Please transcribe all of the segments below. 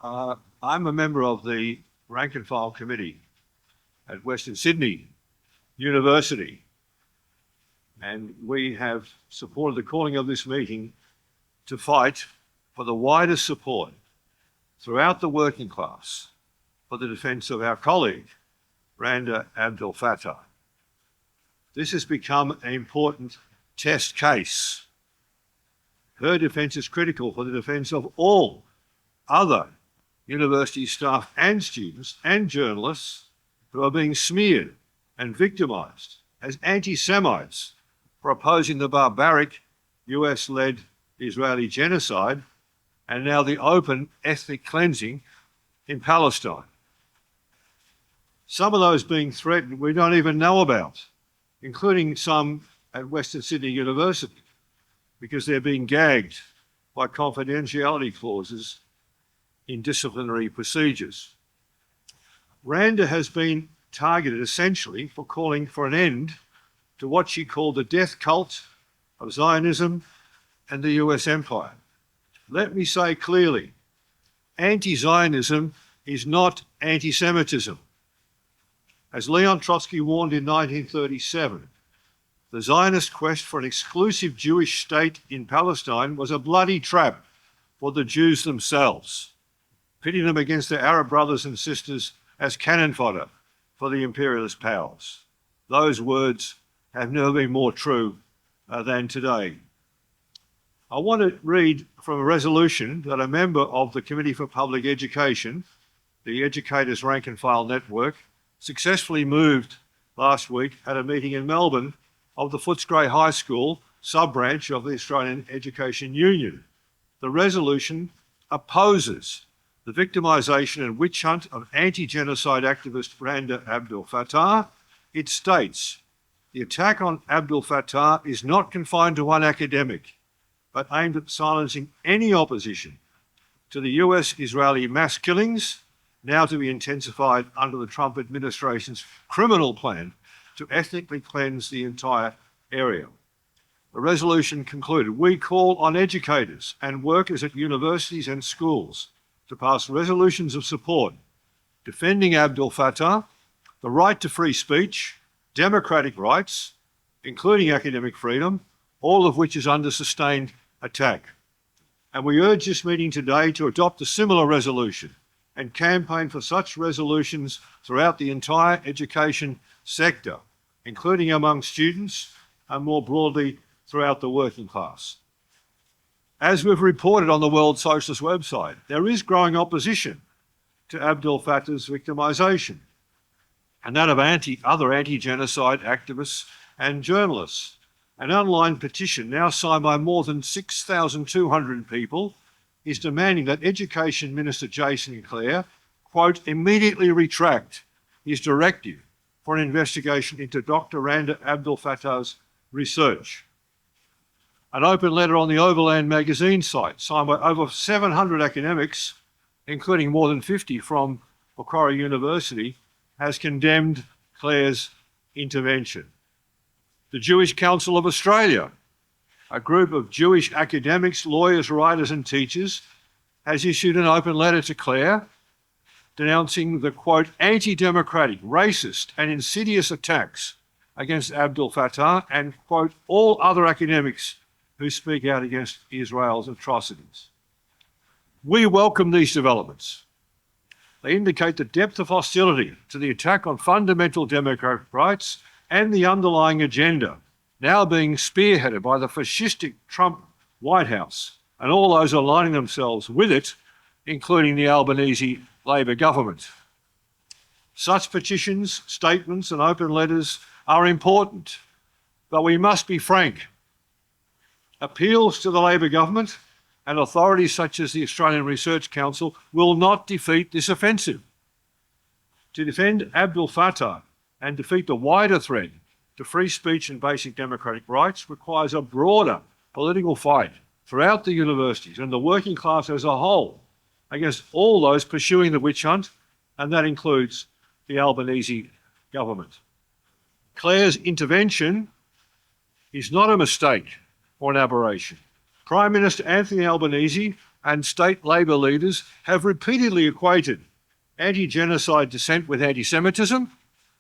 I'm a member of the rank and file committee at Western Sydney University, and we have supported the calling of this meeting to fight for the widest support throughout the working class for the defence of our colleague, Randa Abdel-Fattah. This has become an important test case. Her defence is critical for the defence of all other university staff and students and journalists who are being smeared and victimised as anti-Semites for opposing the barbaric US-led Israeli genocide and now the open ethnic cleansing in Palestine. Some of those being threatened we don't even know about, including some at Western Sydney University, because they're being gagged by confidentiality clauses in disciplinary procedures. Randa has been targeted essentially for calling for an end to what she called the death cult of Zionism and the US empire. Let me say clearly, anti-Zionism is not anti-Semitism. As Leon Trotsky warned in 1937, the Zionist quest for an exclusive Jewish state in Palestine was a bloody trap for the Jews themselves, pitting them against their Arab brothers and sisters as cannon fodder for the imperialist powers. Those words have never been more true than today. I want to read from a resolution that a member of the Committee for Public Education, the Educators Rank and File Network, successfully moved last week at a meeting in Melbourne of the Footscray High School sub-branch of the Australian Education Union. The resolution opposes the victimisation and witch hunt of anti-genocide activist Randa Abdel-Fattah. It states, the attack on Abdel-Fattah is not confined to one academic, but aimed at silencing any opposition to the US-Israeli mass killings, now to be intensified under the Trump administration's criminal plan to ethnically cleanse the entire area. The resolution concluded, we call on educators and workers at universities and schools to pass resolutions of support defending Abdel-Fattah, the right to free speech, democratic rights, including academic freedom, all of which is under sustained attack. And we urge this meeting today to adopt a similar resolution and campaign for such resolutions throughout the entire education sector, including among students and more broadly throughout the working class. As we've reported on the World Socialist website, there is growing opposition to Abdel-Fattah's victimisation, and that of other anti-genocide activists and journalists. An online petition now signed by more than 6,200 people is demanding that Education Minister Jason Clare, quote, immediately retract his directive for an investigation into Dr. Randa Abdel-Fattah's research. An open letter on the Overland magazine site, signed by over 700 academics, including more than 50 from Macquarie University, has condemned Clare's intervention. The Jewish Council of Australia, a group of Jewish academics, lawyers, writers and teachers, has issued an open letter to Clare denouncing the, quote, anti-democratic, racist and insidious attacks against Abdel-Fattah and, quote, all other academics who speak out against Israel's atrocities. We welcome these developments. They indicate the depth of hostility to the attack on fundamental democratic rights and the underlying agenda now being spearheaded by the fascistic Trump White House and all those aligning themselves with it, including the Albanese Labor government. Such petitions, statements and open letters are important, but we must be frank. Appeals to the Labor government and authorities such as the Australian Research Council will not defeat this offensive. To defend Abdel-Fattah and defeat the wider threat to free speech and basic democratic rights requires a broader political fight throughout the universities and the working class as a whole against all those pursuing the witch hunt, and that includes the Albanese government. Clare's intervention is not a mistake or an aberration. Prime Minister Anthony Albanese and state Labor leaders have repeatedly equated anti-genocide dissent with anti-Semitism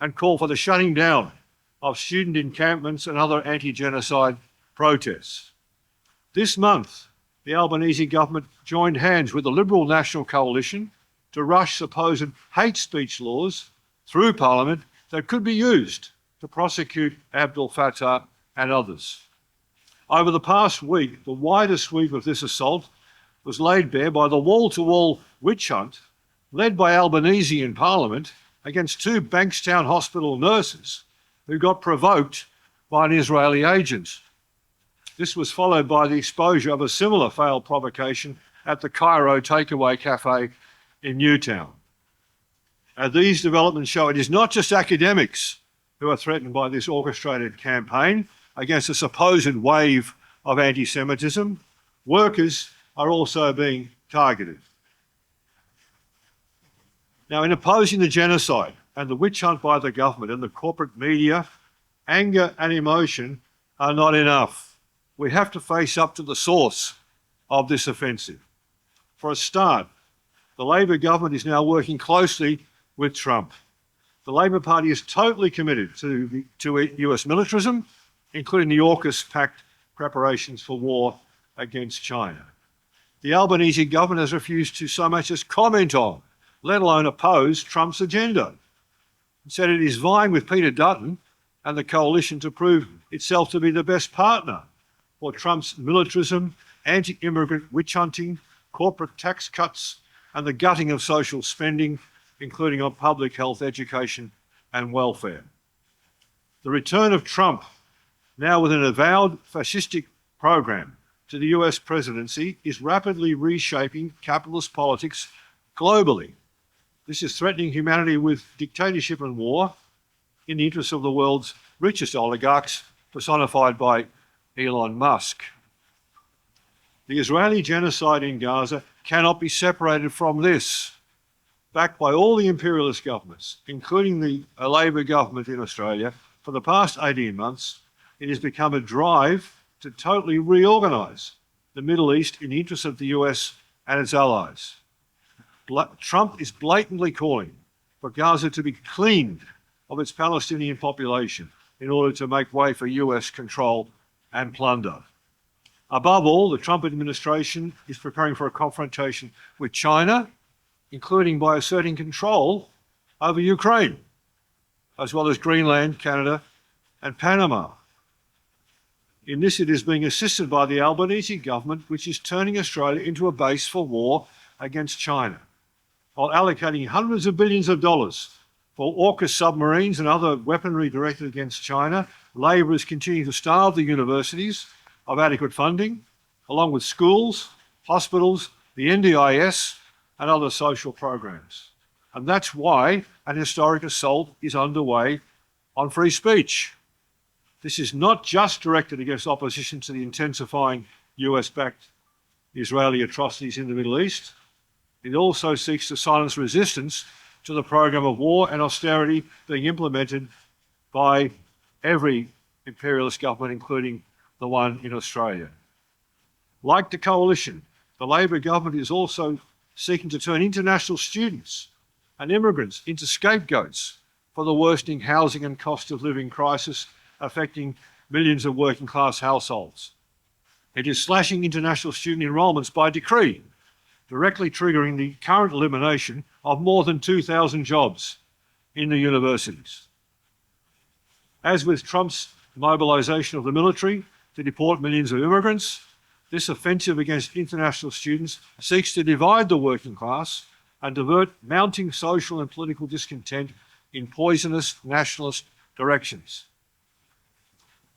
and call for the shutting down of student encampments and other anti-genocide protests. This month, the Albanese government joined hands with the Liberal National Coalition to rush supposed hate speech laws through Parliament that could be used to prosecute Abdel-Fattah and others. Over the past week, the widest sweep of this assault was laid bare by the wall-to-wall witch hunt led by Albanese in Parliament against two Bankstown Hospital nurses who got provoked by an Israeli agent. This was followed by the exposure of a similar failed provocation at the Cairo Takeaway Cafe in Newtown. These developments show it is not just academics who are threatened by this orchestrated campaign against a supposed wave of anti-Semitism. Workers are also being targeted. Now, in opposing the genocide and the witch hunt by the government and the corporate media, anger and emotion are not enough. We have to face up to the source of this offensive. For a start, the Labor government is now working closely with Trump. The Labor Party is totally committed to US militarism, including the AUKUS Pact preparations for war against China. The Albanese government has refused to so much as comment on, let alone oppose, Trump's agenda. Instead, it is vying with Peter Dutton and the coalition to prove itself to be the best partner for Trump's militarism, anti-immigrant witch hunting, corporate tax cuts, and the gutting of social spending, including on public health, education, and welfare. The return of Trump, now with an avowed fascistic program to the US presidency, is rapidly reshaping capitalist politics globally. This is threatening humanity with dictatorship and war in the interests of the world's richest oligarchs, personified by Elon Musk. The Israeli genocide in Gaza cannot be separated from this. Backed by all the imperialist governments, including the Labor government in Australia, for the past 18 months, it has become a drive to totally reorganise the Middle East in the interests of the US and its allies. Trump is blatantly calling for Gaza to be cleaned of its Palestinian population in order to make way for US control and plunder. Above all, the Trump administration is preparing for a confrontation with China, including by asserting control over Ukraine, as well as Greenland, Canada, and Panama. In this, it is being assisted by the Albanese government, which is turning Australia into a base for war against China, while allocating hundreds of billions of dollars for AUKUS submarines and other weaponry directed against China. Labor is continuing to starve the universities of adequate funding, along with schools, hospitals, the NDIS, and other social programs. And that's why an historic assault is underway on free speech. This is not just directed against opposition to the intensifying US-backed Israeli atrocities in the Middle East. It also seeks to silence resistance to the program of war and austerity being implemented by every imperialist government, including the one in Australia. Like the coalition, the Labor government is also seeking to turn international students and immigrants into scapegoats for the worsening housing and cost of living crisis affecting millions of working class households. It is slashing international student enrolments by decree, directly triggering the current elimination of more than 2,000 jobs in the universities. As with Trump's mobilisation of the military to deport millions of immigrants, this offensive against international students seeks to divide the working class and divert mounting social and political discontent in poisonous nationalist directions.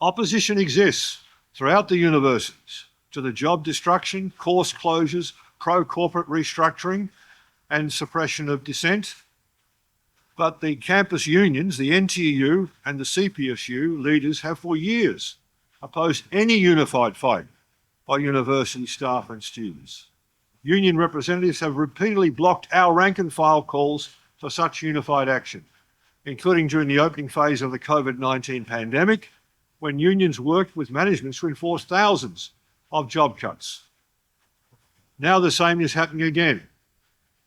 Opposition exists throughout the universities to the job destruction, course closures, pro-corporate restructuring, and suppression of dissent. But the campus unions, the NTU and the CPSU leaders have for years opposed any unified fight by university staff and students. Union representatives have repeatedly blocked our rank and file calls for such unified action, including during the opening phase of the COVID-19 pandemic, when unions worked with management to enforce thousands of job cuts. Now the same is happening again,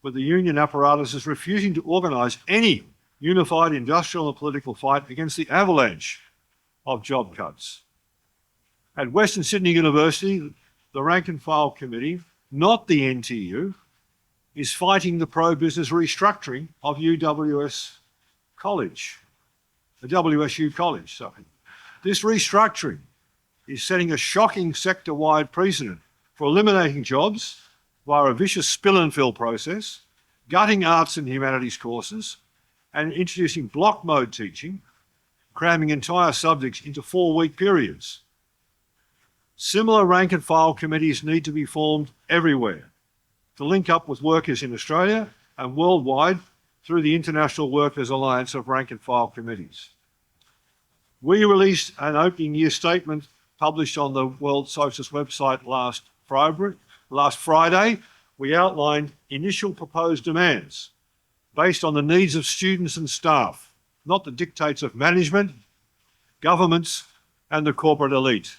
with the union apparatus is refusing to organise any unified industrial and political fight against the avalanche of job cuts. At Western Sydney University, the rank and file committee, not the NTU, is fighting the pro-business restructuring of UWS College, the WSU College, sorry. This restructuring is setting a shocking sector-wide precedent for eliminating jobs via a vicious spill and fill process, gutting arts and humanities courses, and introducing block mode teaching, cramming entire subjects into 4-week periods. Similar rank and file committees need to be formed everywhere to link up with workers in Australia and worldwide through the International Workers Alliance of Rank and File Committees. We released an opening year statement published on the World Socialist website last Friday. We outlined initial proposed demands based on the needs of students and staff, not the dictates of management, governments, and the corporate elite.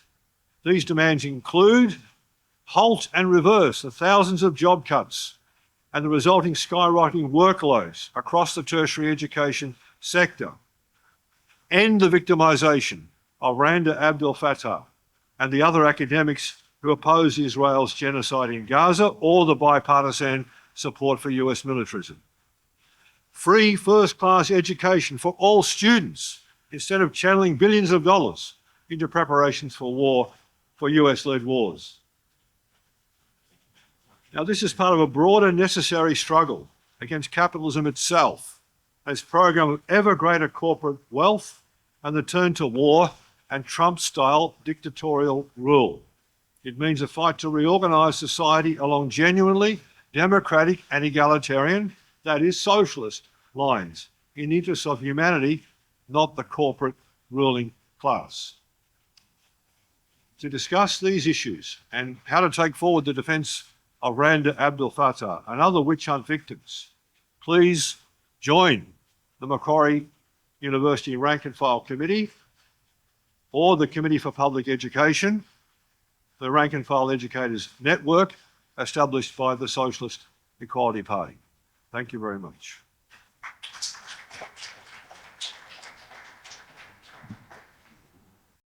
These demands include halt and reverse the thousands of job cuts and the resulting skyrocketing workloads across the tertiary education sector, end the victimisation of Randa Abdel-Fattah and the other academics who oppose Israel's genocide in Gaza or the bipartisan support for US militarism. Free first-class education for all students instead of channeling billions of dollars into preparations for war, for US-led wars. Now, this is part of a broader necessary struggle against capitalism itself, its program of ever greater corporate wealth and the turn to war and Trump-style dictatorial rule. It means a fight to reorganise society along genuinely democratic and egalitarian, that is, socialist lines, in the interests of humanity, not the corporate ruling class. To discuss these issues and how to take forward the defence of Randa Abdel-Fattah and other witch hunt victims, please join the Macquarie University Rank and File Committee or the Committee for Public Education, the Rank and File Educators Network established by the Socialist Equality Party. Thank you very much.